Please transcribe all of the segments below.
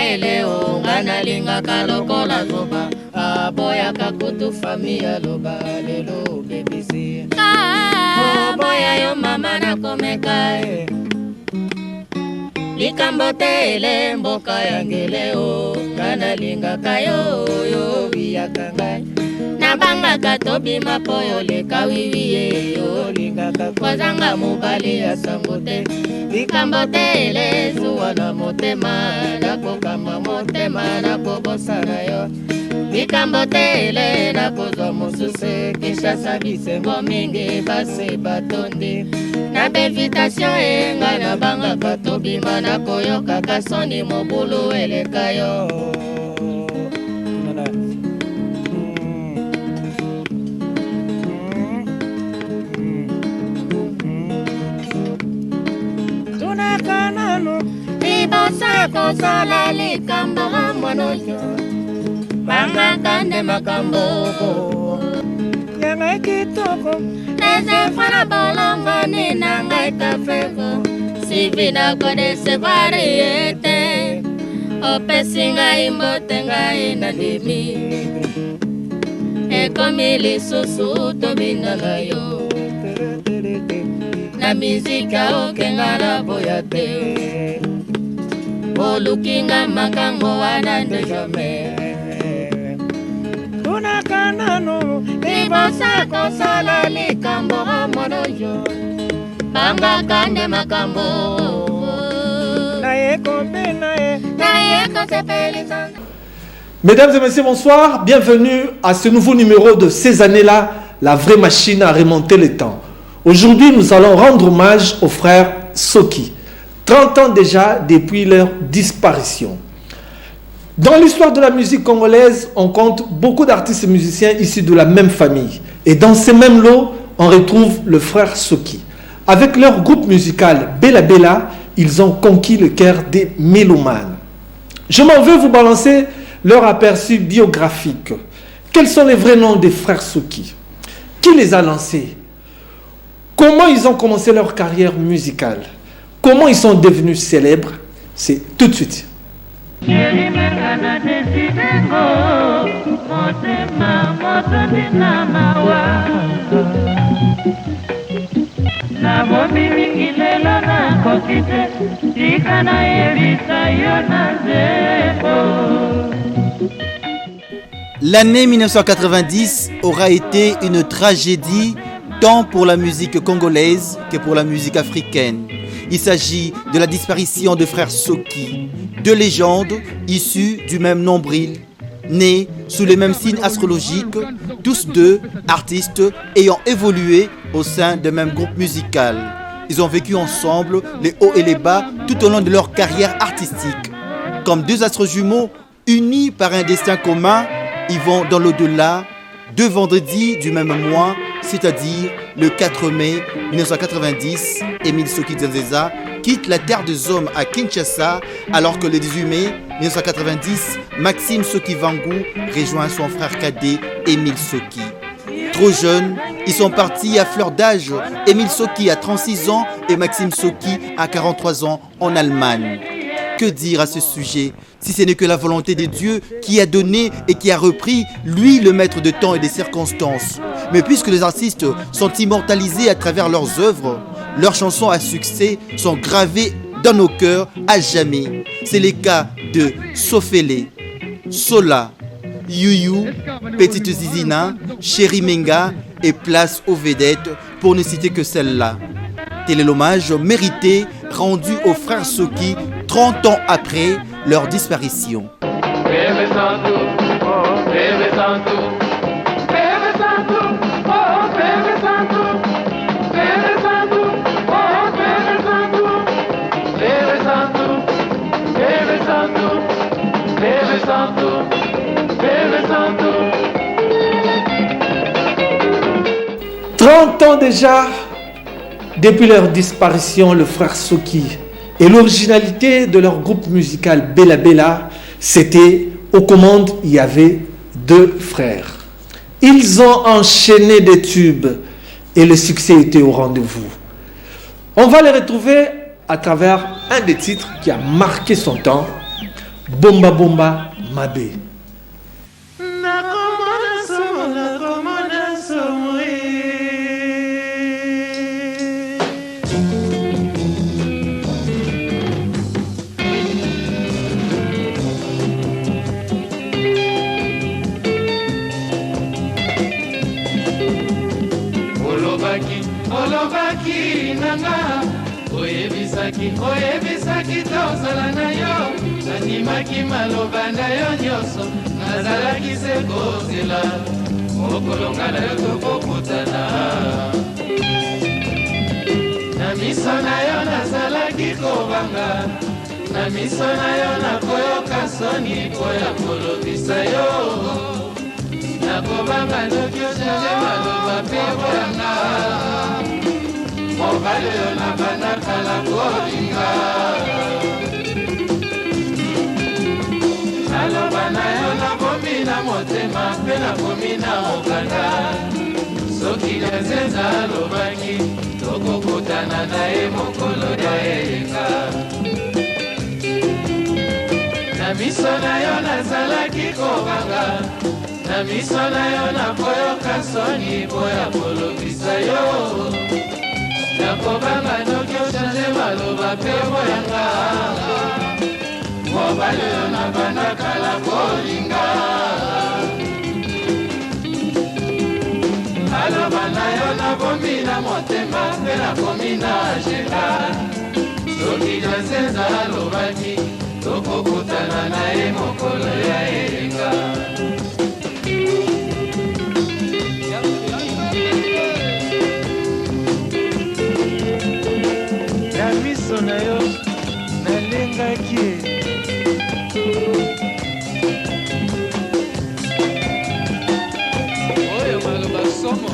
eleo ngana linga kalokola zoba boya kakutu famia loba lelo bebisi boya yo mama na komeka likambo tele mboka yangeleo ngana linga kayo yo biyakanga nabanga katobi mapoyo leka wiwiye yo linga kakwazanga mubali ya sangote likambo tele zuwa na motema nakokama motema nakobosana yo likambo tele nakozwa mosuse kishasa bisengo mingi base batondi na bevitation enga nabanga katobima nakoyoka kasoni mobulu eleka yo Ibosa kosala likambo mwonoyo Banga kande makambo Yanga kitoko Neze fana bolongo ni nanga ikafeko Sivina kode se variete Opesinga imbote nga inadimi Ekomili susu tobina gayo Na mizika okenga na boyate Olukinga makango wanande jame Kuna kanano Ibosa kosala likambo mwonoyo Banga kande makambo Mesdames et messieurs, bonsoir. Bienvenue à ce nouveau numéro de ces années-là, la vraie machine à remonter le temps. Aujourd'hui, nous allons rendre hommage aux frères Soki. 30 ans déjà depuis leur disparition. Dans l'histoire de la musique congolaise, on compte beaucoup d'artistes et musiciens issus de la même famille. Et dans ces mêmes lots, on retrouve le frère Soki. Avec leur groupe musical Bella Bella, ils ont conquis le cœur des mélomanes. Je m'en vais vous balancer leur aperçu biographique. Quels sont les vrais noms des frères Soki? Qui les a lancés? Comment ils ont commencé leur carrière musicale? Comment ils sont devenus célèbres? C'est tout de suite. L'année 1990 aura été une tragédie tant pour la musique congolaise que pour la musique africaine. Il s'agit de la disparition de frères Soki, deux légendes issues du même nombril, nés sous les mêmes signes astrologiques, tous deux artistes ayant évolué au sein d'un même groupe musical. Ils ont vécu ensemble les hauts et les bas tout au long de leur carrière artistique. Comme deux astres jumeaux unis par un destin commun, ils vont dans l'au-delà, deux vendredis du même mois, c'est-à-dire le 4 mai 1990, Émile Soki Nzanzeza quitte la terre des hommes à Kinshasa, alors que le 18 mai 1990, Maxime Soki Vangou rejoint son frère cadet Émile Soki. Trop jeunes, ils sont partis à fleur d'âge, Émile Soki a 36 ans et Maxime Soki a 43 ans en Allemagne. Que dire à ce sujet, si ce n'est que la volonté de Dieu qui a donné et qui a repris, lui, le maître de temps et des circonstances. Mais puisque les artistes sont immortalisés à travers leurs œuvres, leurs chansons à succès sont gravées dans nos cœurs à jamais. C'est le cas de Sofele, Sola, Yuyu, Petite Zizina, Chéri Menga et Place aux vedettes, pour ne citer que celle-là. Tel est l'hommage mérité rendu aux frères Soki 30 ans après leur disparition. « 30 ans déjà depuis leur disparition, le frère Soki. Et l'originalité de leur groupe musical Bella Bella, c'était aux commandes, il y avait deux frères. Ils ont enchaîné des tubes et le succès était au rendez-vous. On va les retrouver à travers un des titres qui a marqué son temps. Bomba Bomba Mabe. Olobaki nanga oyebisaki tozala na yo nandimaki maloba na yo nyonso nazalaki se kozela mokolonga na yo tokokutana na miso na yo nazalaki kobanga na miso na yo nakoyoka soni po ya kolobisa yo nakobanga noki ochange maloba mpe boyanga mobali yo nabandaka na kolinga naloba na yo nakomi na motema mpe nakomi na mokanda soki nazenza alobaki tokokutana na ye mokolo ya elenga na miso na yo nazalaki kobanga na miso na yo nakoyoka soni po ya kolobisa yo nakobanga noki ochange maloba mpe boyanga mobali yo nabandaka na kolinga maloba na yo nabomi na motema mpe nakomi na agenda soki jasenza alobaki tokokutana na ye mokolo ya elenga na miso na yo nalengaki oyo maloba somo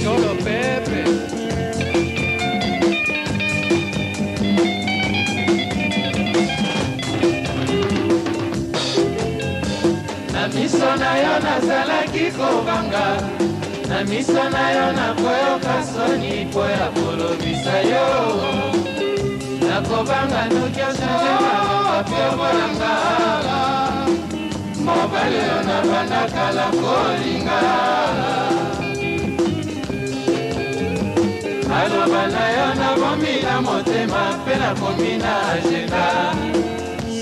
tolo pepe na miso na yo nazalaki kobanga na miso na yo nakoyoka soni po ya kolobisa yo nakobanga noki ochange maloba mpe boyanga mobali yo nabandaka na kolinga maloba na yo nabomi na motema mpe nakomi na agenda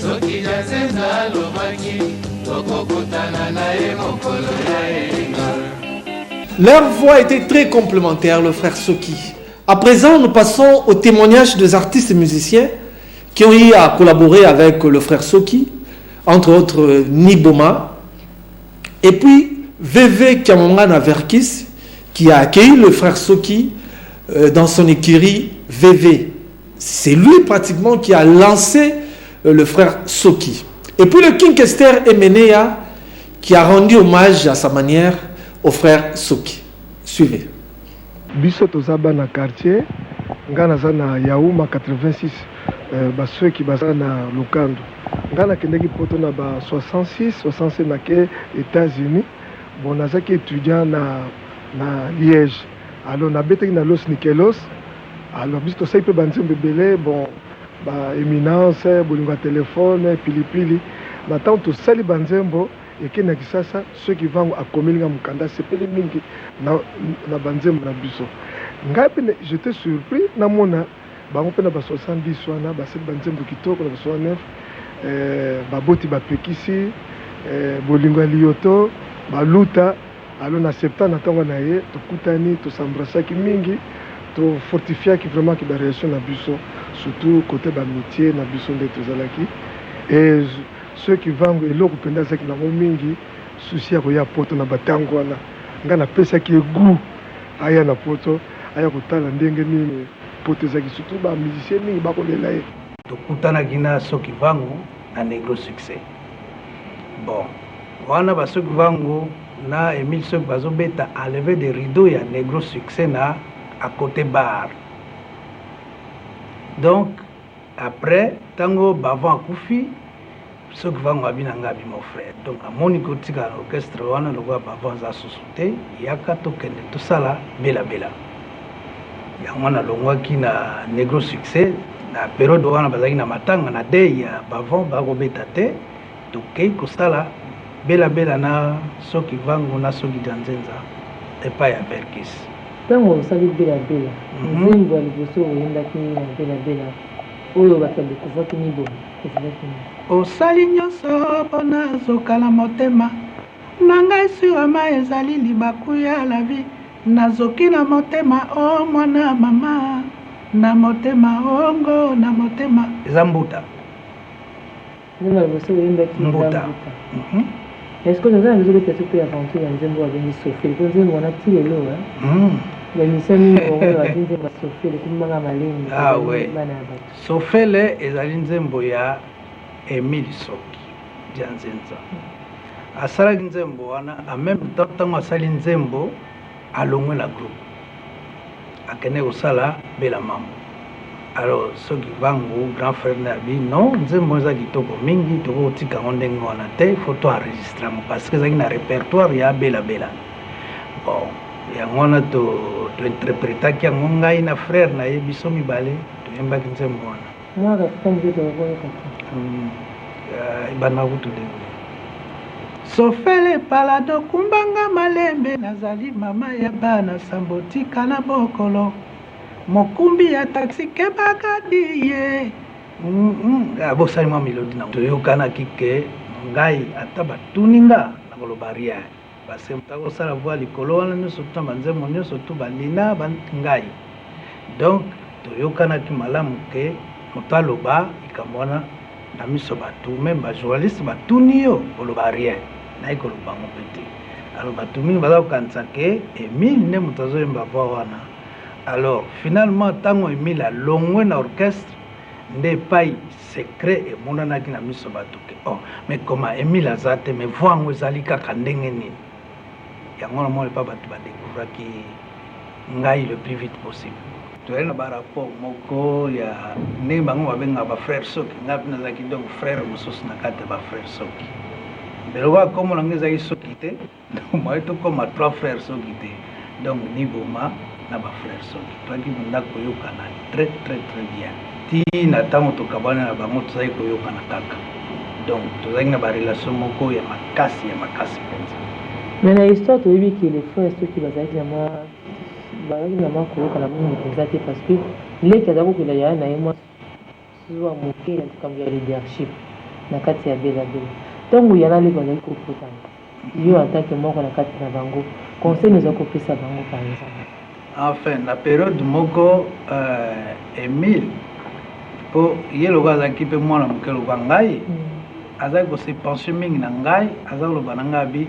soki jazenza alobaki tokokutana na ye mokolo ya elenga. Leur voix était très complémentaire, le frère Soki. À présent, nous passons au témoignage des artistes et musiciens qui ont eu à collaborer avec le frère Soki, entre autres Niboma, et puis VV Kamongana Verkis, qui a accueilli le frère Soki dans son écurie VV. C'est lui pratiquement qui a lancé le frère Soki. Et puis le King Kester Emenea, qui a rendu hommage à sa manière au frère Soki. Suivez. Biso tozaba na quartier ngana za na Yaouma 86 ceux qui baza na Lukando ngana kendeki poto na ba 66 67 na ke États-Unis bon nazaki étudiant na Liège alors na beteki na Los Nikelos alors biso to sai pe banzembe belé bon ba éminence bolinga téléphone pilipili na tant to sali banzembo et que na kisasa ceux qui vont à komelinga mukanda sepeli mingi na banzembo na biso ngapi j'étais surpris na mona bango pe na ba 70 wana ba sepeli banzembo kitoko na 69 ba boti ba pekisi bolinga lioto ba luta alors na 70 na tonga na ye to kutani to sambrasaki mingi to fortifier qui vraiment qui ba relation na biso surtout côté ba métier na biso nde tozalaki et ceux qui vendent et l'autre pendant ça qui n'a pas mingi souci à koya poto na batango wana ngana pesa ki goût aya na poto aya kotala ndenge nini poto za ki surtout ba musicien mingi ba kolela ye to kutana kina ceux qui vendent na Negro Succès bon wana ba ceux qui vendent na Emile ceux qui bazo beta enlever des rideaux ya Negro Succès na à côté bar donc après tango bavant kufi ceux qui vont abinangabi mon frère donc à mon côté dans l'orchestre wana le voit bavant za susute yaka to kende to sala bela bela ya mwana longwa ki na Negro Succès na période wana bazalaki na matanga na dei ya bavon bakobeta te tokei kosala belabela na soki vangu na soki janzenza epai ya Verkis. Ntango osali belabela nzembo ya liboso oyembaki na belabela oyo bato badekuvaki mibomi ezalaki osali nyonso mpo nazokala motema na ngai surama ezali libaku ya la vie nazoki na motema o mwana mama na motema ongo na motema eza mbuta nzembo ya liboso oyembaki mbuta. est-ce que naza nazobeta soki aventure ya nzembo babengi sofele mpo nzembo wana ti lelo bamisa mingi ongo babi nzembo ya sofele kumbanga malembe bana ya bato. Sofele ezali nzembo ya Emile Soki dia nzenza asalaki nzembo wana en même temps ntango asali nzembo alongwe na groupe akende kosala bela mambo. Alors soki vangu grand frère na bi non nzembo eza kitoko mingi tokotika ngo ndenge wana te faut enregistrer parce que ezalaki na répertoire ya bela bon yango wana tointerprétaki yango ngai na frère na ye biso mibale toyembaki nzembo wana ebanda kutu de sofele palado kumbanga malembe nazali mama ya bana sambo tika na bokolo mokumbi ya taxi kebaka diye bosali mwa milodi na toyokanaki ke ngai ata batuni nga nakoloba rien parce takosala voix likolo wana nyonso to banzembo nyonso to balina ngai donc toyokanaki malamu ke moto aloba likambo wana na miso bato meme bajournaliste batuni yo koloba rien nayi koloba ngo pe te. Alors bato mingi baza kokanisa ke Emile nde moto azoyemba voix wana. Alors finalement ntango Emile alongwe na orchestre nde epai secret emonanaki na miso bato ke mais koma Emile aza te mais voix yango ezali kaka ndenge nini yango na mona epa bato badécouvraki ngai le plus vite possible. toyali na barapport moko ya ndenge bango babengaka bafrère Soki ngai mpe nazalaki donc frère mosusu na kati ya bafrère Soki beloko kombo nango ezalaki Soki te moye tokoma 3 frères Soki te donc niboma na bafrère Soki toyaki munda koyokana très très très bien ti na ntango tokabwana na bango tozalaki koyokana kaka donc tozalaki na barelation moko ya makasi mpenza. Mais na histoire toyebi ke les frères Soki bazalaki na mwa koyokana mingi mpenza te parce que leki aza kokela yaya na ye mwa zuwa moke na likambo ya leadership na kati ya belabela ntango yana leki bazalaki koputana yo atake moko na kati na bango conseil eza kopesa bango par exemple. Enfin na période moko Emile po ye loko azalaki mpe mwana moke loka ngai azalaki kose pension mingi na ngai aza koloba na ngai bi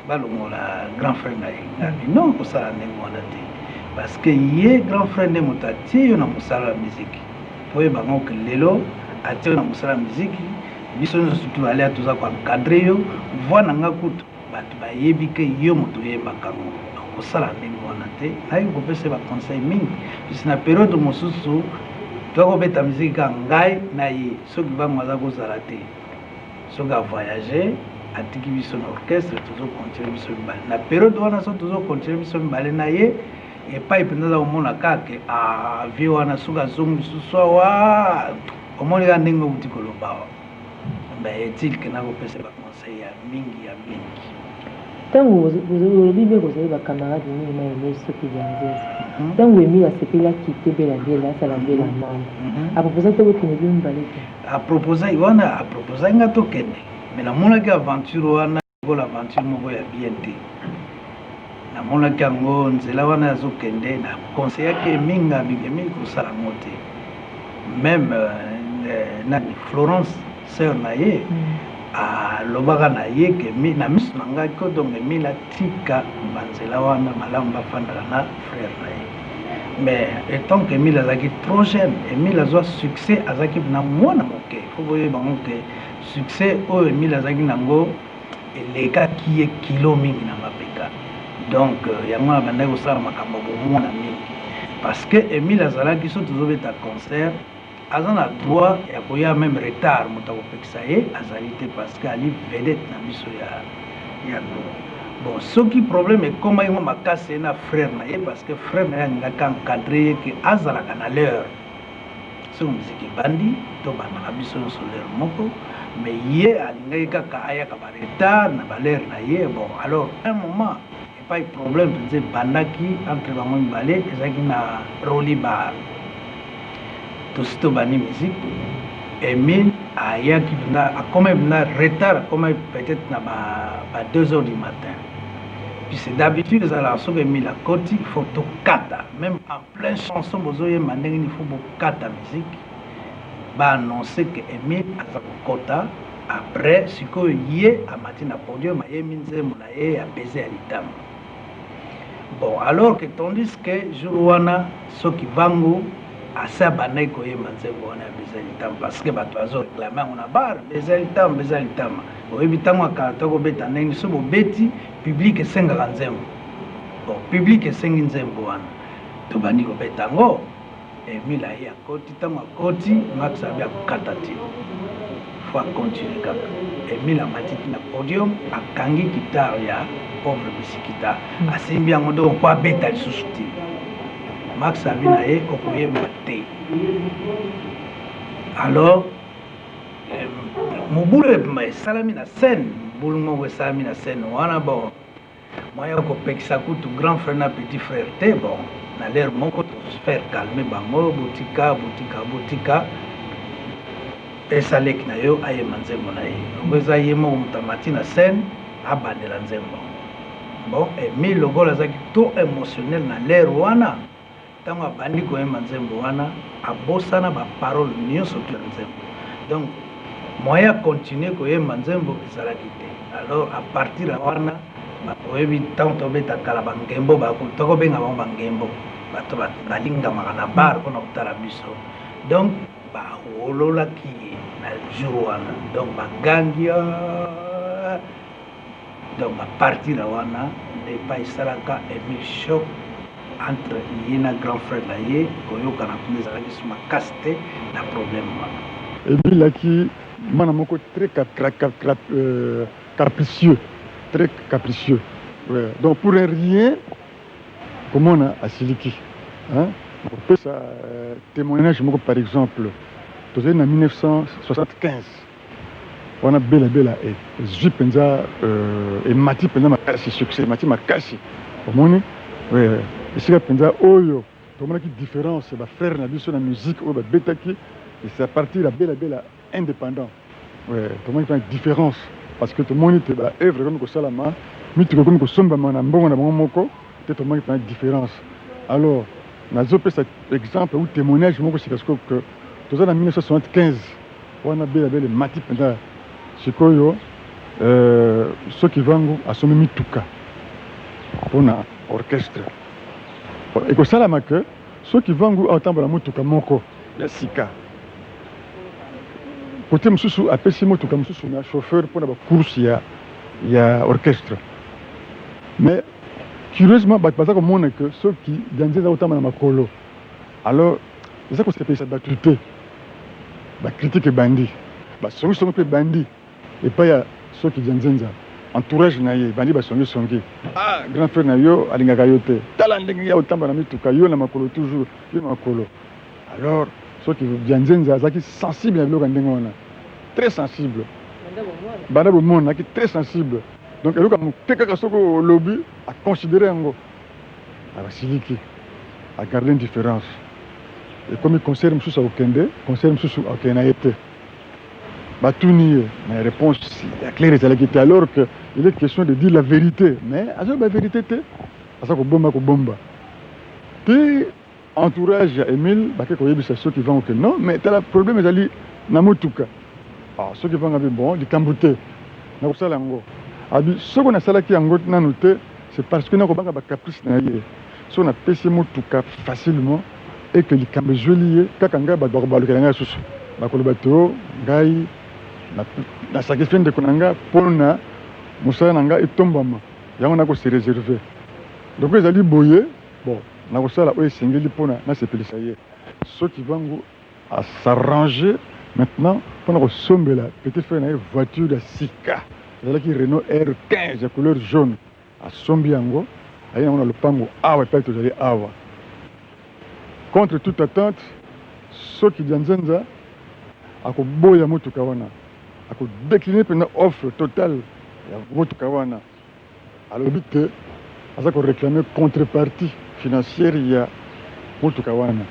balongola grand frère na ye ngabi non kosala ndenge wana te parce que ye grand frère nde moto atie yo na mosala ya miziki po yebango ke lelo atie yo na mosala ya miziki biso nyonso surtout alea toza koencadre yo voi na nga kutu bato bayebi ke yo moto oyebaka ngo kosala ndenge wana te nayi kopesa baconseil mingi pisi na periode mosusu tokobeta miziki ka ngai na ye soki bango aza kozala te soki avoyage atiki biso na orchestre tozokontinue biso mibale na periode wana so tozokontinue biso mibale na ye epai mpenza aza komona kake avie wana soki azongi lisusu awa omoni ka ndenge okuti koloba wa etile ke nakopesa baconseil ya mingi ntango olobi mpe kozali bacamarade mingi na Emile Soki dia nzenza ntango Emile asepelaki te belabela asala bela mambo aproposa te kokende bino mibale te apropose nga tokende mais namonaki aventure wana lokola aventure moko ya bien te namonaki yango nzela wana azokende na conseillaki mingi abiki mingi kosala ngo te même nani Florence sœur na ye alobaka na ye ke na miso na ngai ko donc Emile atika banzela wana malamu bafandaka na frère na ye mais étant que Emile azalaki trop jeune Emile azwa succès azalaki na mwana moke fo boyeba ngo ke succès oyo Emile azalaki nango elekaki ye kilo mingi na mapeka donc yango na bandaki kosala makambo bomona mingi parce que Emile azalaki so tozobeta concert aza na droit ya koya même retard moto akopekisa ye azali te parce que ali vedette na biso ya bon soki problème ekomaki ngo makasi ye na frère na ye parce que frère na ye alingaki encadre ye ke azalaka na l'heure soki miziki ebandi tobandaka biso nyonso lere moko mais ye alingaki kaka ayaka baretard na balere na ye bon alors un moment epai problème mpenza ebandaki entre bango mibale ezalaki na roli bar tosi tobandi musique Emile ayaki mpenza akoma mpenza retard akoma peut-être na ba 2 heures du matin. Puis c'est d'habitude ezalaka soki Emile akoti il faut tokata même en plein chanson bozoyemba ndenge nini il faut bokata musique baannonce ke Emile aza kokota après sikoyo ye amati na podium ayembi nzembo na ye abeze ya litama. Bon alors que tandis que jour wana soki vangu asa bandaki koyemba nzembo wana ya beza ya litama parce que bato bazoreklame yango na bar beza ya litama oyebi ntango akala tokobeta ndenge so bobeti public esengaka nzembo. Bon public esengi nzembo wana tobandi kobeta yango Emile aye akoti ntango akoti max abi akokata te fo akontinue kaka. Emile amatiki na podium akangi kitare ya pauvre bisikita asimbi yango donc mpo abeta lisusu te. Max abi na ye okoyemba te. Alors mobulu esalami na scène mobulu moko esalami na scène wana bon moya kopekisa kutu grand frère na petit frère te bon na lere moko tofaire calme bango botika pesa leki na yo ayemba nzembo na ye longo eza ye moko moto amati na scène abandela nzembo. Bon Emile lokola azalaki to émotionnel na lere wana ntango abandi koyemba nzembo wana abosana baparole nyonso to ya nzembo donc moya continue koyemba nzembo ezalaki te. Alors à partir ya wana oyebi ntango tobeta kala bangembo tokobenga bango bangembo bato balingamaka na bar mpona kotala biso donc bawololaki ye na jour wana donc bagangi donc bapartir ya wana nde epai esalaka Emile choc entre ye na grand frère na ye koyokana mpona ezalaki so makasi te na problème wana. Emile aki mwana moko très capricieux, très capricieux. Ouais. Donc pour un rien, comment on a Asiliki. Hein? On peut ça témoignage par exemple, en 1975, on a bela et Jup Penza et Mati Penza Makasi succès, Mati Makasi. Comment on ouais, ici Penza Oyo, comment on a qui différence, bah frère na biso na musique ou bah betaki et c'est à partir de la bela indépendant. Ouais, comment il fait une différence parce que tout le monde était œuvre comme que salama, mais tout comme que somba mana mbongo na moko, tout le monde fait une différence. Alors, nazo peut cet exemple ou témoignage moko c'est parce que tout ça en 1975, on a bela mati penda sikoyo ceux qui vont à son mituka pour un orchestre. Et que salama que ceux qui vont à tambola mutuka moko ya sika. Côté msusu apesi motuka msusu na chauffeur pour la course il y a orchestre. Mais curieusement baza ko mona que ceux qui danser autant na makolo. Alors c'est ça qu'on s'appelle ça battuté. Ba critique bandi. Ba songi songi pe bandi. Et pas ya ceux qui danser entourage na ye bandi ba songi songi. Ah grand frère na yo alingaka yo te. Tala ndenge ya autant na mituka yo na makolo toujours yo na makolo. Alors ceux qui viennent zaki sensible à l'eau très sensible. Badabo mon qui très sensible. Donc elle comme quelqu'un soko lobby à considérer ngo à Basiliki à garder une différence. Et comme il concerne sous au Kende, concerne sous au Kenaïté. Batuni mais réponse la claire est la alors que il est question de dire la vérité, mais à la vérité te à ça ko bomba. Puis entourage à Emile, c'est ceux qui vont que non, mais tu as le problème, c'est ali namutuka. Ah, ceux qui vont bon, du Cambouté. Na ko sala ngo. Abi ceux qu'on a sala ki ngo na noté, c'est parce que na ko banga ba caprice na ye. So na pesi mutuka facilement et que les cambe jolier kaka nga ba ba le kanga susu. Ba ko le bateau, ngai na sacrifice de konanga pona musala nanga etombama. Yango na ko se réserver. Donc ils allaient boyer, bon. Na kosala oyo esengeli mpona nasepelisa ye soki vango à s'arranger maintenant mpona kosombela petit frère na ye voiture ya sika ezalaki Renault R15 ya couleur jaune asombi yango aye nango na lopango awa epai tozali awa contre toute attente soki Dianzenza akoboya motuka wana akodécliner pendant offre totale ya motuka wana alobi te aza koréclamer contrepartie financière ya motuka wana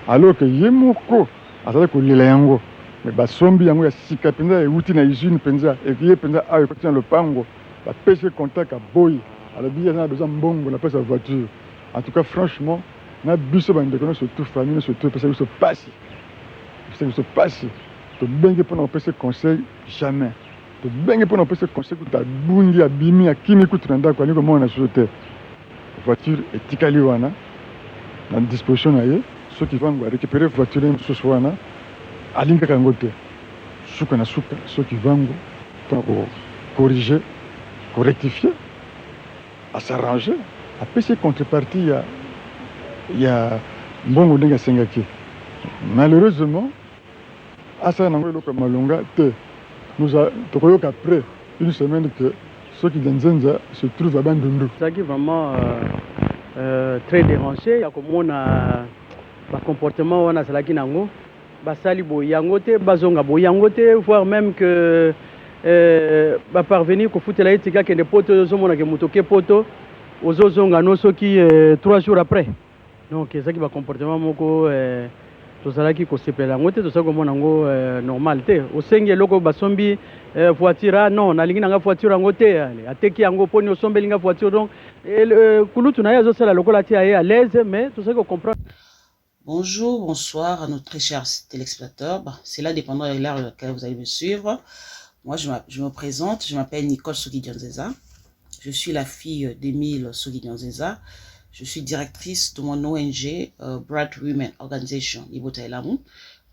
alors que ye moko azali kolela yango me basombi yango ya sika mpenza euti na usine mpenza ekie mpenza awa ekoti na lopango bapesi contact aboyi alobi aza na besoin mbongo na pesa voiture. En tout cas franchement na biso bandeko nyonso surtout famille nyonso surtout epesa biso pasi tobengi mpona kopesa conseil jamais tobengi mpona kopesa conseil kuta abundi abimi akimi kutu na ndako alingi komona na suso te voiture etikali wana na disposition na ye soki vango arécupéré voiture mosusu wana alingi kaka yango te suka na suka soki vango mpona kocorrige korectifier asarrange apesi contrepartie ya mbongo ndenge asengaki. Malheureusement asala nango eloko malonga te tokoyoka après une semaine que soki Dianzenza se trouve à Bandundu. C'est vraiment très dérangé. Il y a comme on a comportement on a salaki nango basali boyango te bazonga boyango te voire même que parvenir ko futela etika kende poto zo mona ke mutoke poto ozozonga no soki 3 jours après. Donc ça qui va comportement moko tozalaki kosepela yango te tosali komona yango normal te osenge eloko basombi voiture non nalingi nanga voiture yango te ateki yango mponi osombeli nga voiture donc kulutu na ye azosala lokola ti aye à l'aise mais tosali kocomprendre. Bonjour, bonsoir à nos très chers téléspectateurs. C'est là dépendant de l'heure à laquelle vous allez me suivre. Moi, je me présente, je m'appelle Nicole Soki-Dianzeza. Je suis la fille d'Émile Soki-Dianzeza. Je suis directrice de mon ONG, Bright Women Organization, Libota Elamu.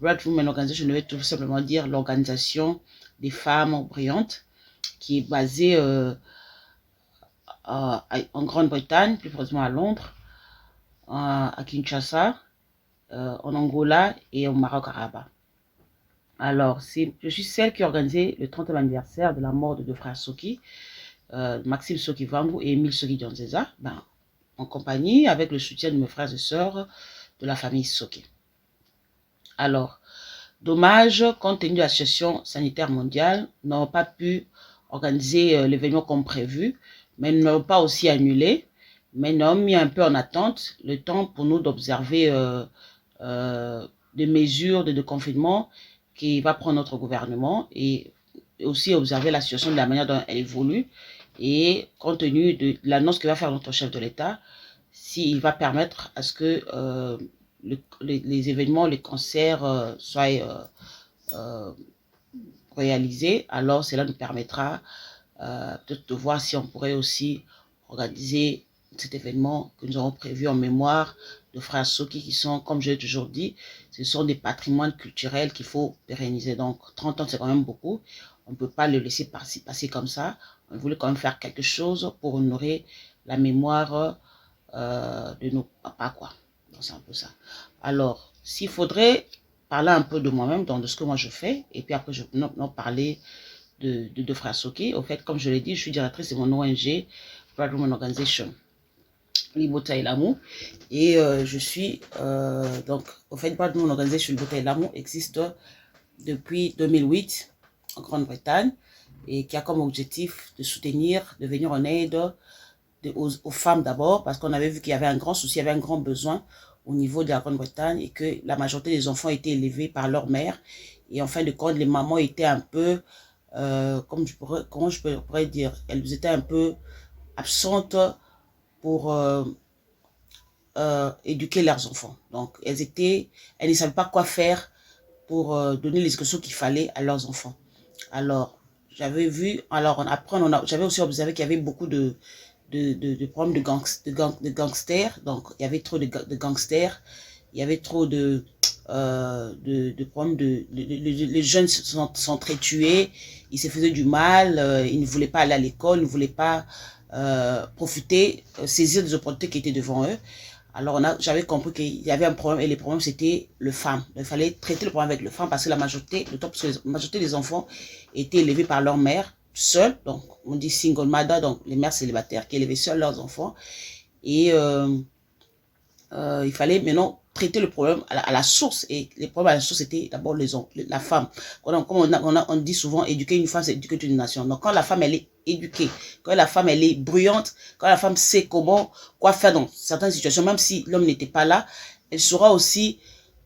Bright Women Organization, je vais tout simplement dire l'organisation des femmes brillantes qui est basée en Grande-Bretagne, plus précisément à Londres, à Kinshasa, en Angola et au Maroc-Arabat. Alors, je suis celle qui a organisé le 30e anniversaire de la mort de deux frères Soki, Maxime Soki Vangu et Émile Soki-Dianzeza, en compagnie avec le soutien de mes frères et sœurs de la famille Soki. Alors, dommage, compte tenu de la situation sanitaire mondiale, n'ont pas pu organiser l'événement comme prévu, mais n'ont pas aussi annulé, mais n'ont mis un peu en attente le temps pour nous d'observer des mesures de confinement qui va prendre notre gouvernement et aussi observer la situation de la manière dont elle évolue et compte tenu de l'annonce que va faire notre chef de l'État, s'il va permettre à ce que les événements, les concerts soient réalisés, alors cela nous permettra peut-être de voir si on pourrait aussi organiser cet événement que nous avons prévu en mémoire de frères Soki qui sont, comme je l'ai toujours dit, ce sont des patrimoines culturels qu'il faut pérenniser. Donc 30 ans c'est quand même beaucoup, on ne peut pas le laisser passer comme ça. On voulait quand même faire quelque chose pour honorer la mémoire de nos papas, quoi. Donc c'est un peu ça. Alors, s'il faudrait parler un peu de moi-même, de ce que moi je fais, et puis après je vais parler de frères Soki. Au fait, comme je l'ai dit, je suis directrice de mon ONG, Bright Women Organization, Libota Elamu, et je suis, donc, au fait, Bright Women Organization, Libota Elamu existe depuis 2008 en Grande-Bretagne, et qui a comme objectif de soutenir, de venir en aide aux femmes d'abord, parce qu'on avait vu qu'il y avait un grand souci, il y avait un grand besoin au niveau de la Grande-Bretagne, et que la majorité des enfants étaient élevés par leur mère, et en fin de compte, les mamans étaient un peu, comment je pourrais dire, elles étaient un peu absentes pour éduquer leurs enfants. Donc, elles ne savaient pas quoi faire pour donner les éducations qu'il fallait à leurs enfants. Alors, j'avais vu, après, j'avais aussi observé qu'il y avait beaucoup de problèmes de gangsters. Donc, il y avait trop de gangsters. Il y avait trop de problèmes les jeunes s'entretuaient. Ils se faisaient du mal. Ils ne voulaient pas aller à l'école. Ils ne voulaient pas profiter, saisir des opportunités qui étaient devant eux. Alors, j'avais compris qu'il y avait un problème, et le problème, c'était le femme. Il fallait traiter le problème avec le femme, parce que la majorité des enfants étaient élevés par leur mère, seuls. Donc, on dit single mother, donc les mères célibataires qui élevaient seuls leurs enfants. Et il fallait maintenant traiter le problème à la source. Et les problèmes à la source, c'était d'abord la femme. Comme on dit souvent, éduquer une femme, c'est éduquer une nation. Donc, quand la femme, elle est éduquée, quand la femme, elle est bruyante, quand la femme sait quoi faire dans certaines situations, même si l'homme n'était pas là, elle saura aussi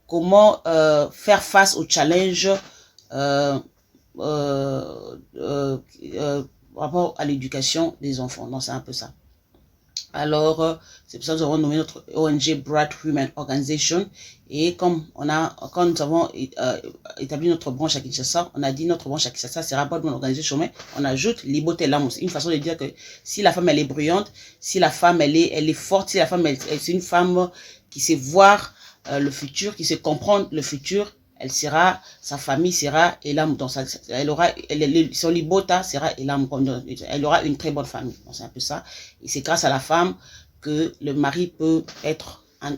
comment faire face aux challenges par rapport à l'éducation des enfants. Donc, c'est un peu ça. Alors, c'est pour ça que nous avons nommé notre ONG Bright Women Organization. Et quand nous avons établi notre branche à Kinshasa, on a dit notre branche à Kinshasa sera Bright Women Organization, mais on ajoute Liboté Lam. C'est une façon de dire que si la femme, elle est bruyante, si la femme, elle est forte, si la femme, c'est une femme qui sait voir le futur, qui sait comprendre le futur, sa famille sera Elam, son libota sera Elam, elle aura une très bonne famille. C'est un peu ça. Et c'est grâce à la femme que le mari peut être un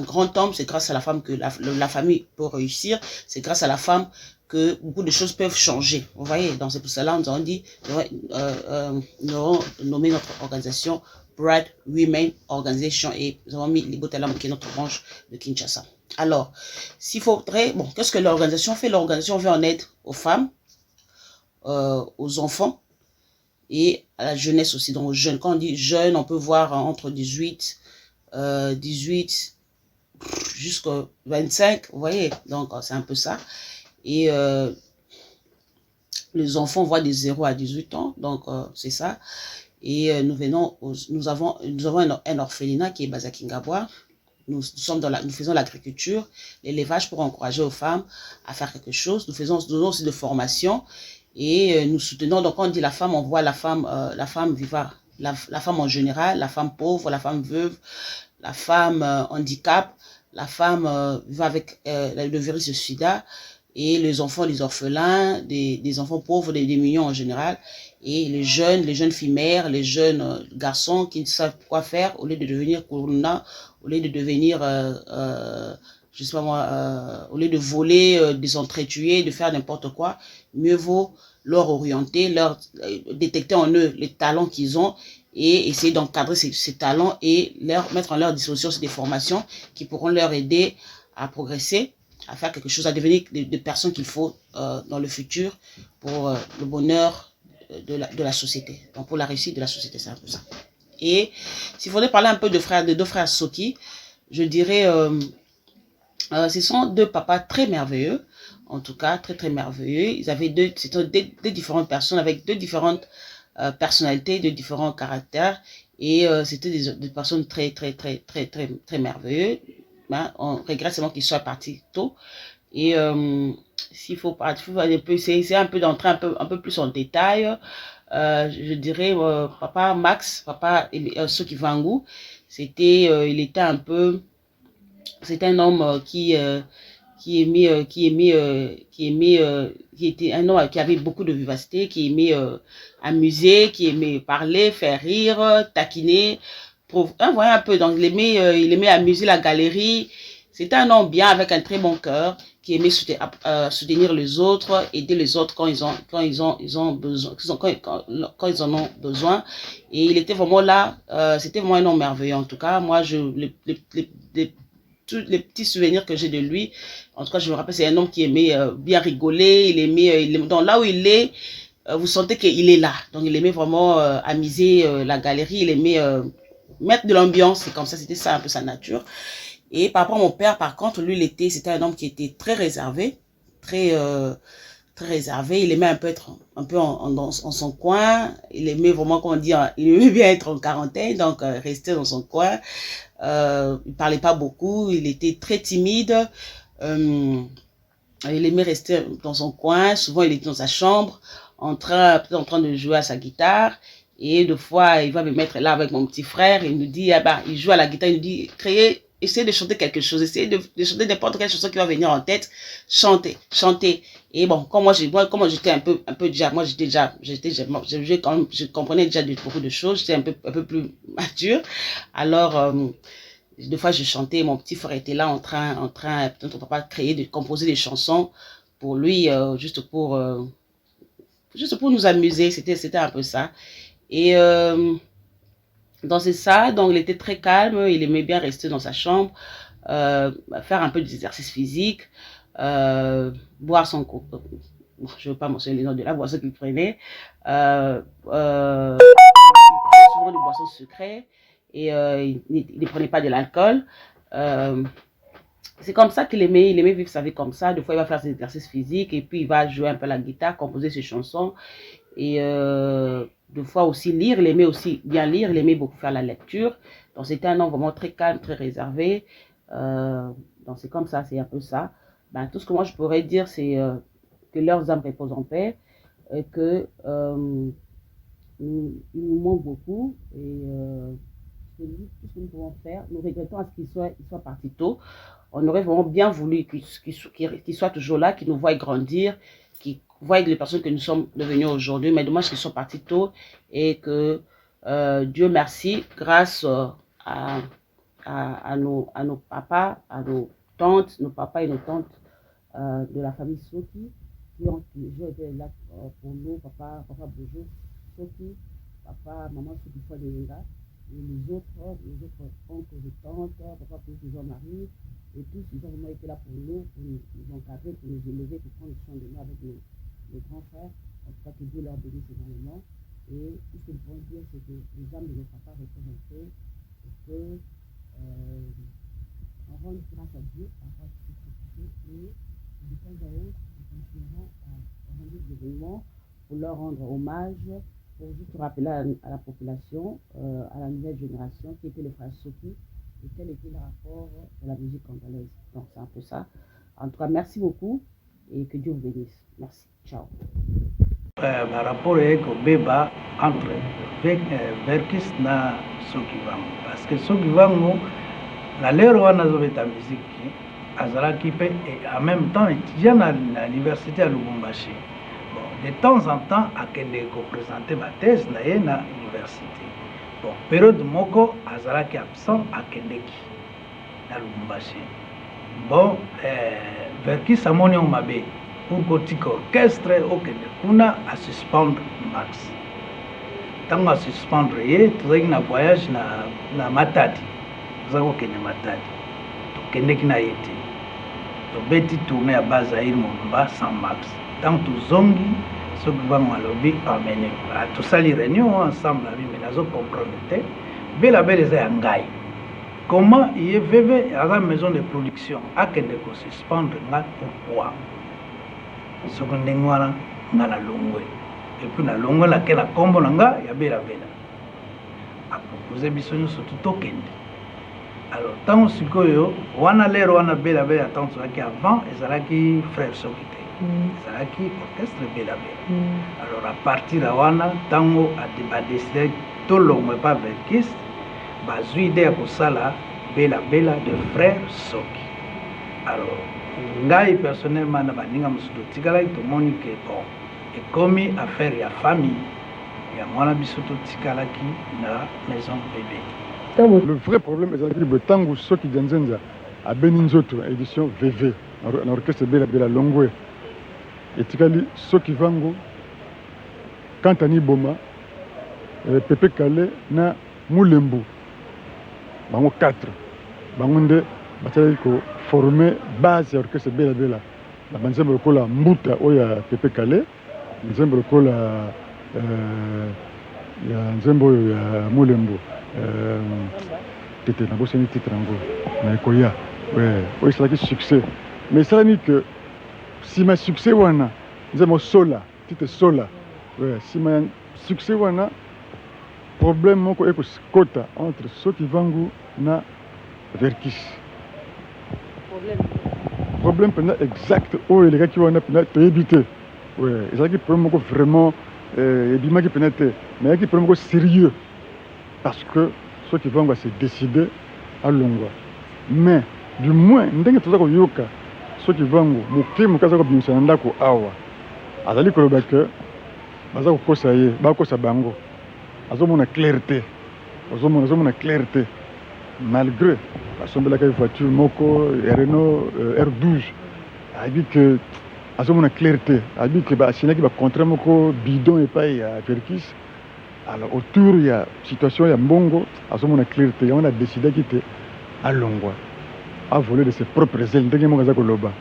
grand homme, c'est grâce à la femme que la famille peut réussir, c'est grâce à la femme que beaucoup de choses peuvent changer. Vous voyez, donc c'est pour cela nous avons dit, nous avons nommé notre organisation Bright Women Organization et nous avons mis Libotelam qui est notre branche de Kinshasa. Alors, s'il faudrait, qu'est-ce que l'organisation fait? L'organisation vient en aide aux femmes, aux enfants et à la jeunesse aussi, donc aux jeunes. Quand on dit jeunes, on peut voir entre 18 jusqu'à 25, vous voyez, donc c'est un peu ça. Et les enfants voient de 0 à 18 ans, donc c'est ça. Et nous avons un orphelinat qui est basé à Kingabwa. Nous faisons l'agriculture, l'élevage pour encourager aux femmes à faire quelque chose. Nous donnons aussi de formation et nous soutenons. Donc, quand on dit la femme, on voit la femme vivant, la femme en général, la femme pauvre, la femme veuve, la femme handicap, la femme vivant avec le virus du sida et les enfants, les orphelins, des enfants pauvres, des millions en général. Et les jeunes filles mères, les jeunes garçons qui ne savent quoi faire au lieu de devenir corona, au lieu de devenir, je sais pas moi, au lieu de voler, de s'entretuer, de faire n'importe quoi, mieux vaut leur orienter, leur détecter en eux les talents qu'ils ont et essayer d'encadrer ces talents et mettre en leur disposition des formations qui pourront leur aider à progresser, à faire quelque chose, à devenir des personnes qu'il faut dans le futur pour le bonheur de la société, donc pour la réussite de la société, c'est un peu ça. Et s'il faudrait parler un peu de deux frères Soki, je dirais, ce sont deux papas très merveilleux, en tout cas très très merveilleux. Ils avaient c'était deux différentes personnes avec deux différentes personnalités, deux différents caractères, et c'était des personnes très très très très très très merveilleuses. On regrette seulement qu'ils soient partis tôt. Et s'il faut essayer un peu d'entrer un peu plus en détail, je dirais papa Max, papa Soki Vangu, c'était un homme qui était un homme qui avait beaucoup de vivacité, qui aimait amuser, qui aimait parler, faire rire, taquiner, voyez un peu, donc il aimait amuser la galerie. C'était un homme bien avec un très bon cœur qui aimait soutenir les autres, aider les autres quand ils ont besoin, quand ils en ont besoin. Et il était vraiment là, c'était vraiment un homme merveilleux. En tout cas, moi, tous les petits souvenirs que j'ai de lui, en tout cas, je me rappelle, c'est un homme qui aimait bien rigoler, donc là où il est, vous sentez qu'il est là. Donc il aimait vraiment amuser la galerie, il aimait mettre de l'ambiance, c'est comme ça, c'était ça un peu sa nature. Et par rapport à mon père, par contre, lui, c'était un homme qui était très réservé, très réservé. Il aimait un peu être dans son coin. Il aimait vraiment, comment dire, il aimait bien être en quarantaine, donc rester dans son coin. Il parlait pas beaucoup, il était très timide. Il aimait rester dans son coin. Souvent, il était dans sa chambre, peut-être en train de jouer à sa guitare. Et deux fois, il va me mettre là avec mon petit frère. Il nous dit, il joue à la guitare, il nous dit, essayez de chanter quelque chose, essayez de chanter n'importe quelle chanson qui va venir en tête, chantez. Et bon, comme j'étais un peu déjà, je comprenais déjà beaucoup de choses, j'étais un peu plus mature. Alors, des fois je chantais, mon petit frère était là en train, peut-être on peut pas composer des chansons pour lui, juste pour nous amuser, c'était un peu ça. Et donc c'est ça, donc il était très calme, il aimait bien rester dans sa chambre, faire un peu d'exercice phyque, boire son je ne veux pas mentionner les noms de la boisson qu'il prenait, il prenait souvent des boissons sucrées et il ne prenait pas de l'alcool. C'est comme ça qu'il aimait vivre sa vie comme ça. Des fois, il va faire ses exercices physiques et puis il va jouer un peu la guitare, composer ses chansons. Et des fois aussi lire, il aimait aussi bien lire, il aimait beaucoup faire la lecture. Donc c'était un homme vraiment très calme, très réservé. Donc c'est comme ça, c'est un peu ça. Ben, tout ce que moi je pourrais dire, c'est que leurs âmes reposent en paix, et que il nous manque beaucoup. Et tout ce que nous pouvons faire, nous regrettons à ce qu'il soit parti tôt. On aurait vraiment bien voulu qu'il soit toujours là, qu'il nous voie grandir, qu'il voie les personnes que nous sommes devenus aujourd'hui. Mais dommage qu'ils soient partis tôt et que Dieu merci, grâce à nos papas, à nos tantes, nos papas et nos tantes de la famille Soki, qui ont toujours été là pour nous, papa Bojo Soki, papa, maman Soki Fodelinga, et les autres oncles et tantes, papa Bojo Jean-Marie, et tous, ils ont vraiment été là pour nous encadrer, pour nous élever, pour prendre soin de nous avec les grands frères. En tout cas, que Dieu leur bénisse énormément. Et tout ce que nous pouvons dire, c'est que les âmes de nos papas représentées, et que on rend grâce à Dieu, à grâce à Dieu, et de temps à autre, nous continuerons à organiser des événements pour leur rendre hommage, pour juste rappeler à la population, à la nouvelle génération, qui étaient les frères Soki, et quel était le rapport de la musique congolaise. Donc c'est un peu ça. En tout cas, merci beaucoup et que Dieu vous bénisse. Merci. Ciao. Par rapport au débat entre Verkis na Soki Vango, parce que Soki Vango, la lero wana zobeta musique, azalaki pe et en même temps étudiant à l'université à Lubumbashi. Bon, de temps en temps, akende ko présenter ma thèse na l'université. Bon, période moko azalaki absent akendeki na Lubumbashi. Bon, Verkis amoni mabe pour kotika orchestre okende kuna a suspendre Max. Tango a suspendre ye, tozaki na voyage na Matadi. Tozaki okende Matadi. Tokendeki na ye te. Tobeti tourné à Bazaïr Momba sans Max. Tant tozongi soki bango alobi amene tosali réunion ensemble abi mais nazo comprendre te bela eza ya ngai comment ye veve à la maison de production akende ko suspendre nga pourquoi soki ndenge wana nga na longwe et puis na longwe na ke na kombo na nga ya bela a proposé biso nyonso tokende. Alors tant sikoyo wana lero wana bela tant soki avant ezalaki frère Soki te ezalaki orchestre bela. Alors à partir de wana tango a décidé tolongwe pa Verkis bazwi idée ya kosala bela de frère Soki. Alors ngai personnellement na baninga mosusu totikalaki tomoni ke bon ekomi affaire ya famille ya mwana biso totikalaki na maison bébé. Le vrai problème est que tango Soki Nzenza a beni nzoto édition VV na orchestre bela longwe etikali Soki Vango Kantani Boma Pepe Kale na Mulembu bango 4 bango nde batali ko former base ya orchestre bela la banzembe lokola mbuta oya Pepe Kale nzembe lokola ya nzembe oyo ya Mulembu tete na boseni titre yango na koya ouais c'est là succès mais ça veut dire que si ma succès wana nzembe sola titre sola ouais si ma succès wana problème moko eko kota entre Soki Vango na Verkis problème pendant exact oh les gars qui wana pendant éviter ouais c'est là qui problème moko vraiment et bima qui pendant mais qui problème moko sérieux parce que Soki Vango s'est décidé à Longwa mais du moins ndenge toza ko yoka Soki Vango moke mokaza ko bimisa ndako awa azali ko lobaka baza ko kosa ye ba kosa bango azomona clarté azomona clarté malgré assemblée la voiture moko Renault R12 a dit que azomona clarté a dit que ba sinaki ba contrat moko bidon et pas ya Verkis. Alors autour il y a situation ya mbongo azomona clarté on a décidé quitter à Longwa a volé de ses propres ailes ndenge moko aza koloba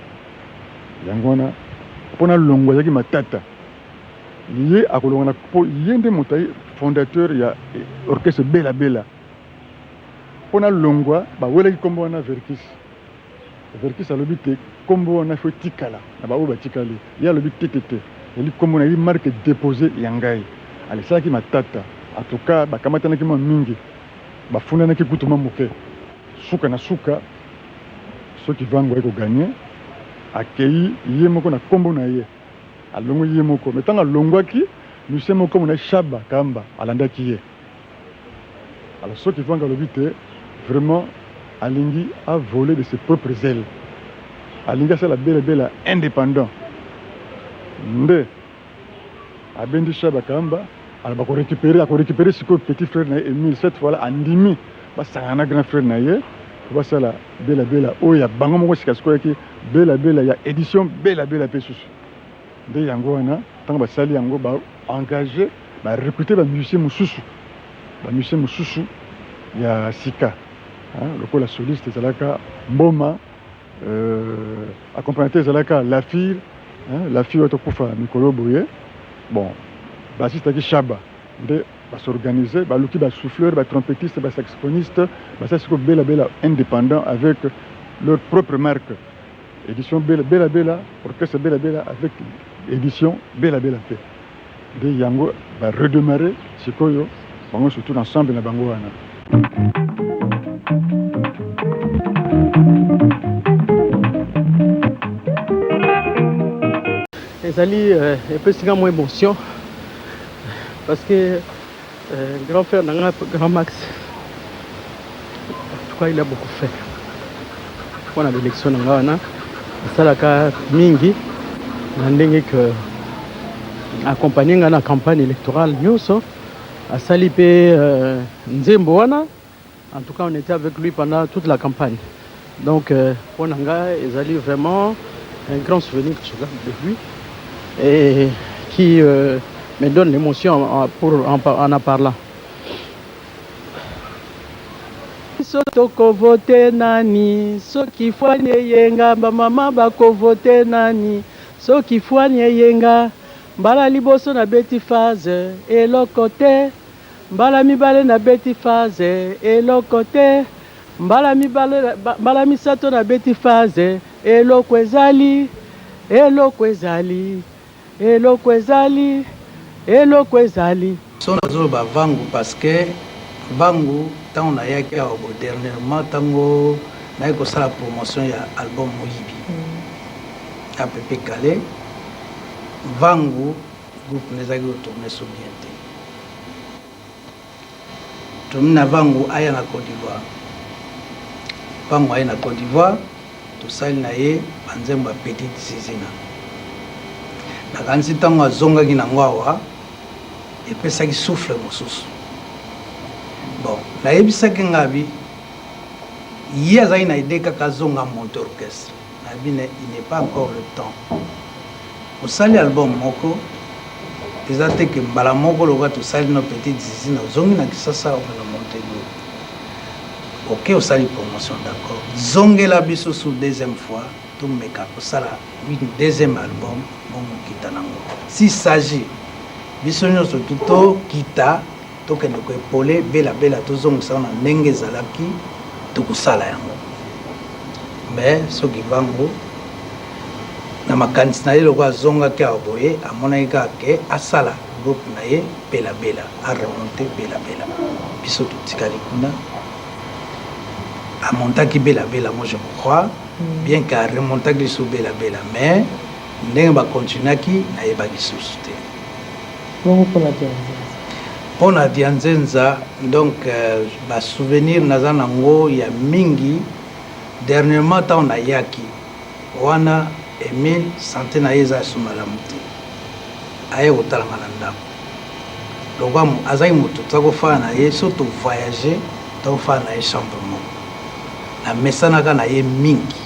yango wana mpona longwa azalaki matata ye akolonga na po ye nde moto fondateur ya orchestre Bela Bela mpona longwa bawelaki nkombo wana Verkis alobi te nkombo wana fo tikala na baoyo batikali ye alobi tetete yali nkombo na ye marque déposé ya ngai alisalaki matata en tout cas bakamatanaki mwa mingi bafundanaki kutu mwa moke suka na suka soki vango ayei koganye akei ye moko na nkombo na ye alongwi ye moko me ntango alongwaki musicien moko nkombo na ye Shaba Kamba alandaki ye alors soki vango alobi te vraiment alingi a volé de ses propres ailes alingi asala Bela Bela indépendant nde abendi Shaba Kamba alors akorécupérer sikoyo petit frère na ye Emile cette fois là andimi basangana grand frère na ye basala Bela Bela oyo ya bango moko sika sikoyo yaki Bela Bela ya édition Bela Bela mpe susu nde yango wana ntango basali yango baengage barecrute bamusicien mosusu ya sika lokola soliste ezalaka Mboma accompagnateur ezalaka Lafir oyo tokufa mikolo boye bon basistaki Shaba nde basorganize baluki basouffleur batrompettiste basaxophoniste basala sikoyo Bela Bela indépendant avec leur propre marque édition Bela Bela orchestre Bela Bela avec édition Bela Bela mpe nde yango baredémarre sikoyo bango surtout ensemble na bango wana ezali epesinga mwa émotion parce que grand frère nanga grand Max en tout cas il a beaucoup fait mpona l'élection nanga wana asalaka mingi na ndenge que accompagner nga na campagne électorale nyonso asali mpe nzembo wana en tout cas on était avec lui pendant toute la campagne donc mpona nga ezali vraiment un grand souvenir que je garde de lui et qui me donne l'émotion en parlant. Sotoko vote nani, soki fwani yenga, mama bako vote nani, soki fwani yenga, mbala liboso na beti phase, eloko te, mbala mibale na beti phase, eloko te, mbala misato na beti phase, eloko ezali, eloko ezali. Eloko ezali, eloko ezali. So nazoba vangu parce que vangu tant on a yaki au dernièrement tango na ko sala promotion ya album Moyibi. A Pepe Kale vangu groupe nezaki tourner so bien te. Tomina vangu aya na Côte d'Ivoire. Vangu aya na Côte d'Ivoire to sali na ye banzemba petite zizina. nakanisi ntango azongaki nango awa epesaki souffle mosusu bon nayebisaki ngabi ye azalaki na ide kaka azonga monte orchestre nayebi il n'est pas encore le temps osali album moko eza te ke mbala moko lokola tosali no petite zizina ozongi na Kisasa omena monte yo ok osali promotion d'accord zongela biso sur deuxième fois tomeka kosala une deuxième album kita nango s'il s'agit biso nyonso tuto kita tokende koepole Bela Bela tozongisa na ndenge ezalaki tokosala yango mais soki vango na makanisi na ye loko azongaki awa boye amonaki kaka ke asala groupe na ye Bela Bela aremonte Bela Bela biso totikali kuna amontaki Bela Bela moi je crois bien qu'aremontaki so Bela Bela mais ndenge bakontinuaki nayebaki susu te mpona dia nzenza donc basouvenir naza nango ya mingi dernièrement ntango nayaki wana Emile sante na ye eza so malamu te aye kotalanga na ndako lokwa azalaki moto toza kofala na ye so tovoyage tokofala na ye chambre moko namesanaka na ye mingi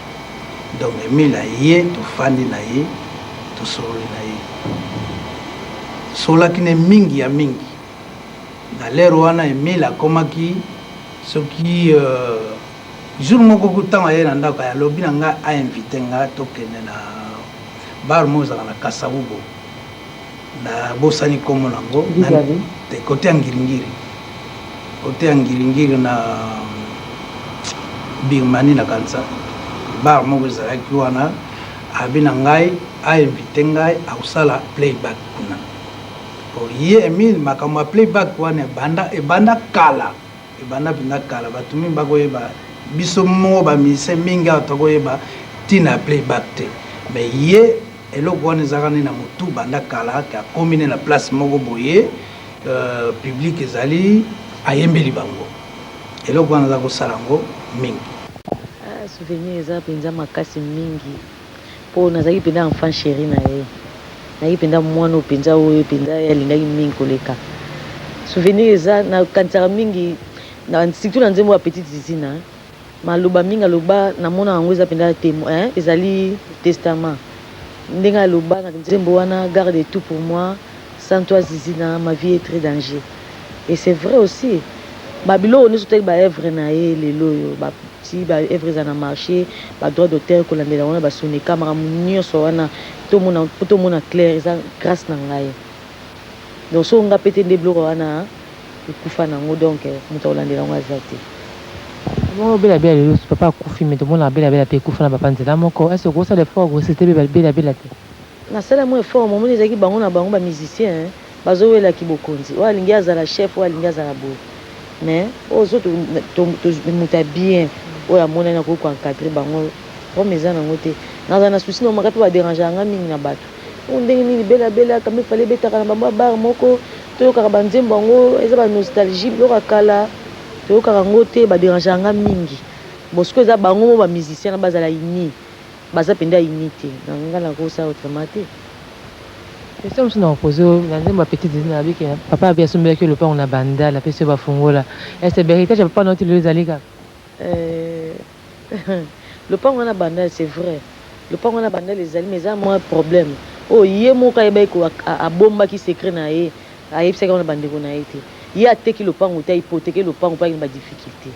donc Emile aye tofandi na ye tosololi na ye solaki ne mingi ya mingi na lero wana Emile akomaki soki jour moko kutanga ye na ndako ya lobi na nga a invité nga tokende na bar mozala na Kasavubo na bosani komo nango te côté ya Ngiringiri na Birmanie na kansa bar moko ezalaki wana abi na ngai a invité ngai akusala playback kuna ye Emile makambo ya playback wana ebanda kala batumi bakoyeba biso mo ba mise mingi atakoyeba tina playback te mais ye eloko wana ezalaka na motu banda kala ka commune na place moko boye public ezali ayembeli bango eloko wana za kosala ngo mingi souvenir eza mpenza makasi mingi mpo nazalaki mpenza enfant chéri na ye nazalaki mpenza mwana mpenza oyo mpenza alingaki mingi koleka souvenir eza nakanisaka mingi surtout na nzembo ya petite zizina maloba mingi aloba namona yango eza mpenza témoin ezali testament ndenge aloba na nzembo wana garde tout pour moi sans toi zizina ma vie est très danger et c'est vrai aussi babiloko nyonso teki baevre na ye lelo oyo ti baevre eza na marché badroit d'auteur kolandela wana basonika makambo nyonso wana po tomona clair eza grâce na ngai donc so nga mpe te nde biloko wana ekufa nango donc moto akolandela yango aza te Bon, bela lelo papa akufi mais tomona bela pe ekufa na papa nzela moko est-ce que osala effort c'était bela te nasala mo effort momoni ezalaki bango na bango bamusicien bazowelaki bokonzi oyo alingi azala chef oyo alingi azala boye mais ozo moto ya bien oyo amonani akoki koencadre bango comme eza nango te nazala na susi na omaka mpe baderange yanga mingi na bato o ndenge nini bela kambe fale betaka na bango bar moko toyokaka banzembo yango eza banostalgie biloko akala toyokaka yango te baderange yanga mingi bosiko eza bango mo bamusicien na bazala ini baza mpenza ini te nanga nakosala autrement te question mosusu na opose na nzembo ya petite zina abiki papa abi asombelaki lopango na bandala mpe so bafungola est héritage ya papa na oti lelo ezali kaka lopango wana bandala c'est vrai lopango wana bandala ezali mais eza mwa problème oyo ye moko ayebaki abombaki secret na ye ayebisaki wana bandeko na ye te ye ateki lopango te ahypotheke lopango mpo akini badifficulté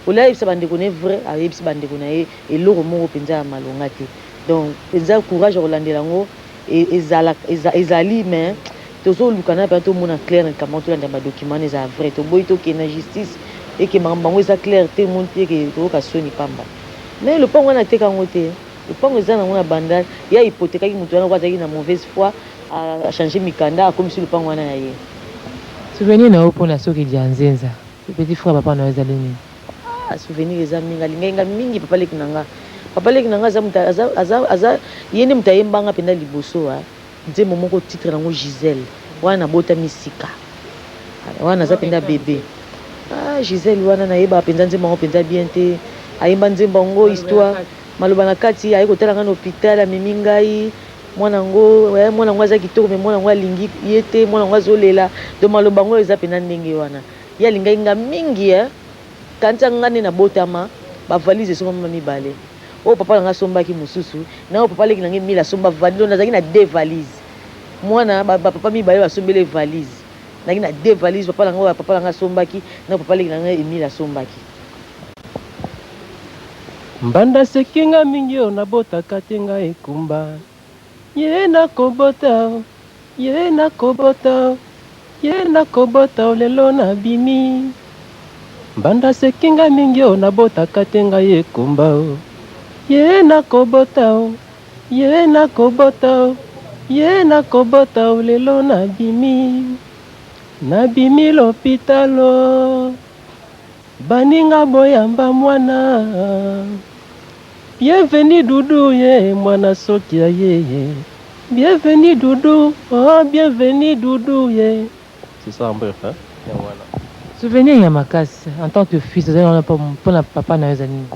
olia ayebisa bandeko na ye vrai ayebisi bandeko na ye eloko moko mpenza ya malonga te donc mpenza courage ya kolandela yango ezali mais tozoluka na mpe tomona clair na likambo tolanda badocument eza vrai toboyi tokende na justice eke makambo bango eza clair te moni te eke toyoka soni pamba mais lopango wana ateka yango te lopango eza nango na bandal ye ahypothekaki moto wana ko azalaki na mauvaise foi achange mikanda akomisi lopango wana na ye souvenir na yo mpona soki dia nzenza petit frère papa na yo ezali nini souvenir eza mingi alingainga mingi papa leki na nga aza ye nde moto ayembanga mpenza liboso nzembo moko titre nango Gisèle wana nabotami sika wana aza mpenza bebe Gisèle wana nayebaka mpenza nzembo yango mpenza bien te ayemba nzembo yango histoire maloba na kati aye kotala nga na hôpital amemi ngai mwana yango aza kitoko mais mwana yango alingi ye te mwana yango azolela donc maloba yango eza mpenza ndenge wana ye alingai nga mingi kanisa nga nde nabotama bavalise esomama mibale oyo papa nanga asombaki mosusu na oyo papa leki nange mila asomba valise nazalaki na 2 valise mwana bapapa mibale basombele valise nazalaki na 2 valise papa nanga asombaki na papa leki nange emile asombaki mbanda sekinga mingi oyo nabotaka te ngai ekumba ye nakobota lelo nabimi mbanda sekinga mingi oyo nabotaka te ngai ekumba ye nakobota lelo nabimi lopitalo baninga boyamba mwana bienvenue Doudou ye mwana soki ya ye bienvenue Doudou bienvenue Doudou ye c'est ça en bref hein voilà souvenir ya makasi en tant que fils ozali mpona papa na yo ezali nini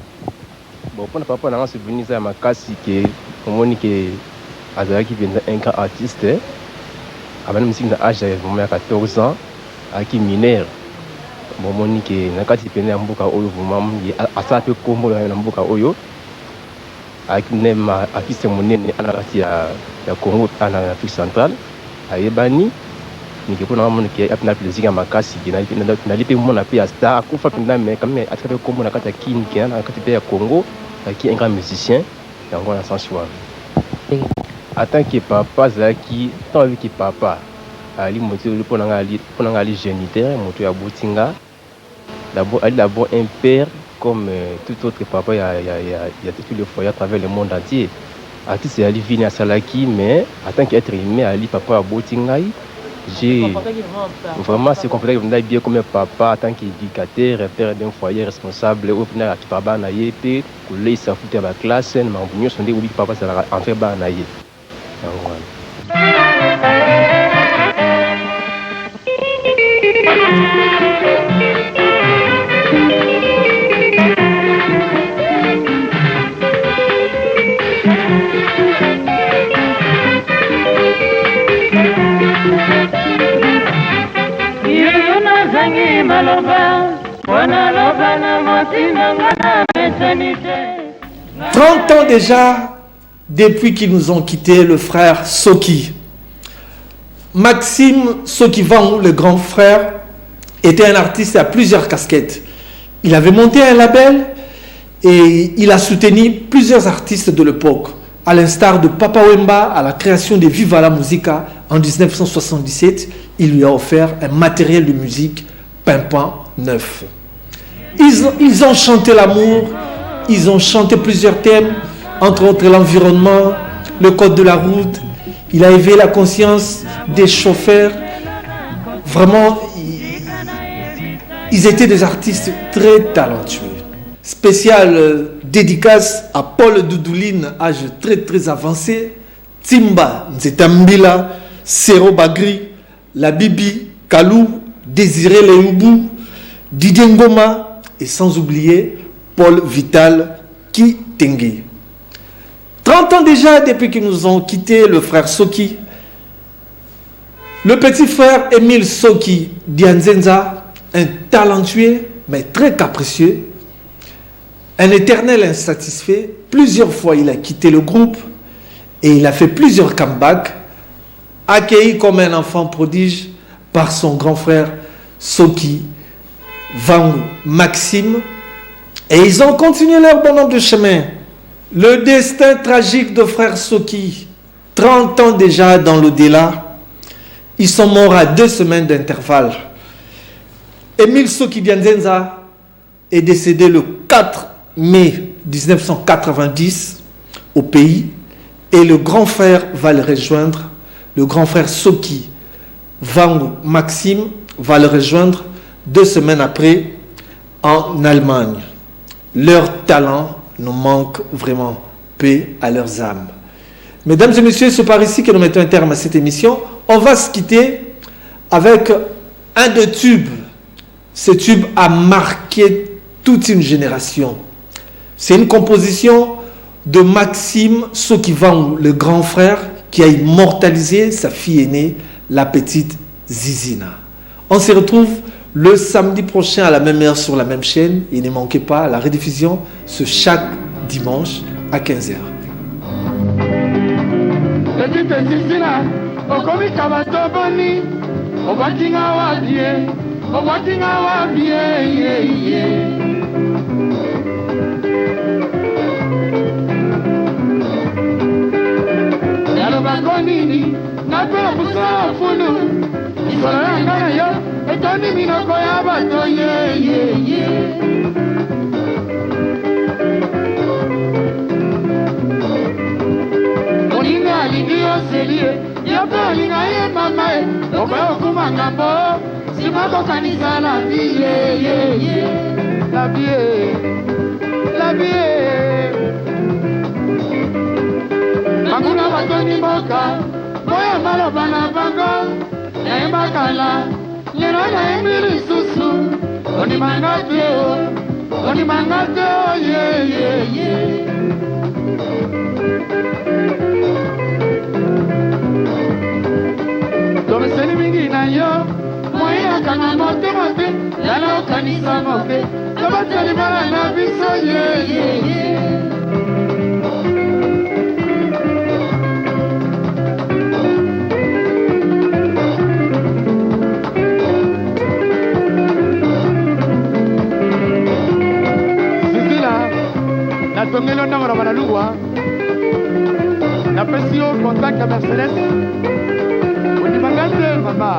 bon mpona papa nanga souvenir eza ya makasi ke omoni ke azalaki mpenza un grand artiste abandi musiki na age ya 14 ans ayaki minere bomoni ke na kati mpenza ya mboka oyo vraiment asala mpe kombo na mboka oyo ayaki nem artiste monene ana kati ya Congo ana Afrique centrale ayebani nikipona mwana ki apina plaisir ya makasi na lipe mwana pe star akufa pinda mais quand même attraper comme na kata kin ki na kata pe ya Congo qui est un grand musicien yango na sens wa en tant que papa zaki tant avec papa ali moto pona ngali géniteur moto ya botinga d'abord un père comme tout autre papa il y a tout le foyer à travers le monde entier artiste ali vini à Salaki mais en tant qu'être humain ali papa à botingai j'ai vraiment c'est compliqué de bien comme papa en tant qu'éducateur père d'un foyer responsable au final qui papa na yete collège ça foutait à la classe mais on sont dit oui papa ça en fait ba na yé « 30 ans déjà depuis qu'ils nous ont quittés, le frère Soki. Maxime Soki-Vang, le grand frère, était un artiste à plusieurs casquettes. Il avait monté un label et il a soutenu plusieurs artistes de l'époque, à l'instar de Papa Wemba à la création de Viva la Musica en 1977. Il lui a offert un matériel de musique pimpant neuf. Ils ont chanté l'amour, ils ont chanté plusieurs thèmes, entre autres l'environnement, le code de la route. Il a éveillé la conscience des chauffeurs. Vraiment, ils étaient des artistes très talentueux. Spécial dédicace à Paul Doudouline, âge très avancé, Timba Nzetambila, Sero Bagri, La Bibi, Kalou, Désiré Leoubou, Didier Ngoma et sans oublier Paul Vital Kitenge. 30 ans déjà depuis qu'ils nous ont quitté, le frère Soki. Le petit frère Émile Soki Dianzenza, un talentueux mais très capricieux, un éternel insatisfait. Plusieurs fois il a quitté le groupe et il a fait plusieurs comebacks, accueilli comme un enfant prodige par son grand frère Soki Vangu Maxime, et ils ont continué leur bonhomme de chemin. Le destin tragique de frère Soki, 30 ans déjà dans l'au-delà, ils sont morts à 2 semaines d'intervalle. Émile Soki Dianzenza est décédé le 4 mai 1990 au pays, et le grand frère va le rejoindre, le grand frère Soki Vangu Maxime va le rejoindre 2 semaines après en Allemagne. Leur talent nous manque vraiment, paix à leurs âmes. Mesdames et messieurs, c'est par ici que nous mettons un terme à cette émission. On va se quitter avec un de tubes. Ce tube a marqué toute une génération. C'est une composition de Maxime Soki-Vangu, le grand frère, qui a immortalisé sa fille aînée, la petite Zizina. On se retrouve le samedi prochain à la même heure sur la même chaîne. Et ne manquez pas la rediffusion ce chaque dimanche à 15h. Etoni minoko ya bato ye Moninga alingi yoselie Yope alinga ye mama e Ope okuma ngambo Simako kanisa la vie La vie La vie Makuna batoni boka Boya maloba na bango Na imbakala Lero na emiri susu Oni mangate o ye Domeseni mingi na yo Moya kanga mote Yala okanisa mote Tobateli mala na biso ye awa napesi yo contact ya Mercedes ondimaka te mama